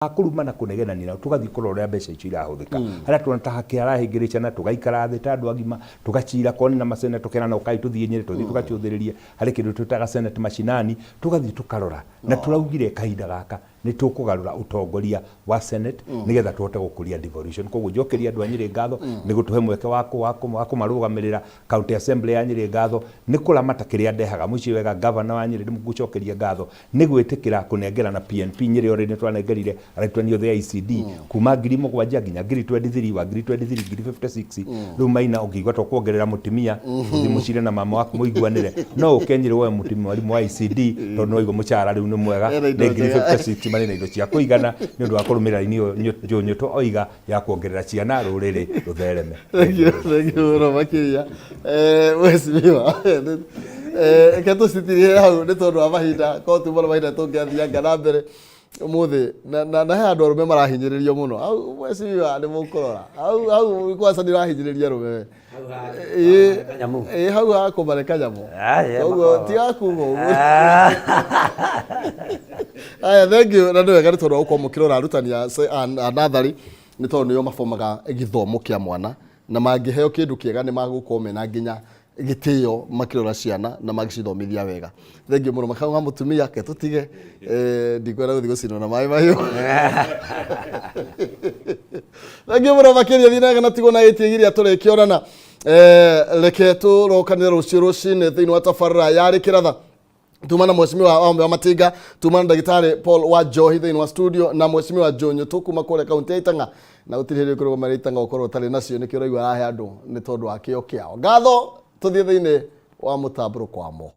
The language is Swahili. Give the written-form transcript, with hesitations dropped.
akurumana kunegenanira tugathi kurora mbeca icio irahuthika haria tunataha kiarahingiricana tugaikara thi ta andu agima tugacira koni na masene tukerana ukai tuthie nyire tuthi tugaciuthiririe hari kindu tutaga senate mashinani tugathi tukarora na turaugire kahinda gaka ni tukugarura utongoria wa senate nigetha tuhote gukuria devolution koguo njokeria andu a Nyeri ngatho ni gutuhe mweke wa kumarugamirira county assembly ya Nyeri ngatho ni kuramata kiria ndehaga muci wega governor wa Nyeri ndimugucokeria ngatho ni gwitikira kunengera na PNP Nyeri ori ni twanengerire aretwanio the ICD kuma 2007 nginya 2023 wa 2023 riu maina ungigwa to kuongerera mutimia thimucire na mama waku muiguanire no ukenyire we mutimia wa ICD tondu no igo mucara riu ni mwega ni 2056 mari na indo cia kuigana ni undu wa kurumira ini nyuto oiga ya kuongerera ciana ruriri ruthereme. Thank you Romakiria wesimiwa ketu sitirie hau ni tondu wa mahinda ko tu mahinda tungiathia na mbere umuthi na he andu arume marahinyiririo muno au wesimiwa ni mukurora au kwasa ndirahinyiriria rume hau akumareka nyamu koguo tiga kugo aya thank you na ndwega tondu wa gukorwo mukirora arutani a nathari ni tondu nio mafomaga githomo kia mwana na mangiheo kindu kiega ni magukorwo mena nginya gitio makirora ciana na magicithomithia wega. Thank you muno makauga mutumia ke tutige ndikwenda guthi gucino na mai mahiu. Thank you muno makiria thina na tigo na itigiria turekiorana reke turokanira rucirucine thiini wa tafarra yari kiratha tumana mheshimiwa wa Matinga tumana ndagitari Paul wa Johi thiini wa studio na mheshimiwa Jonyo tukuma kore kaunti ya Itanga na utirire kuri gomara Itanga ukorwo tari nacio nikiro igwa rahe andu ni tondu wa kio kiao ngatho tuthie thiini wa mutaburo kwamo.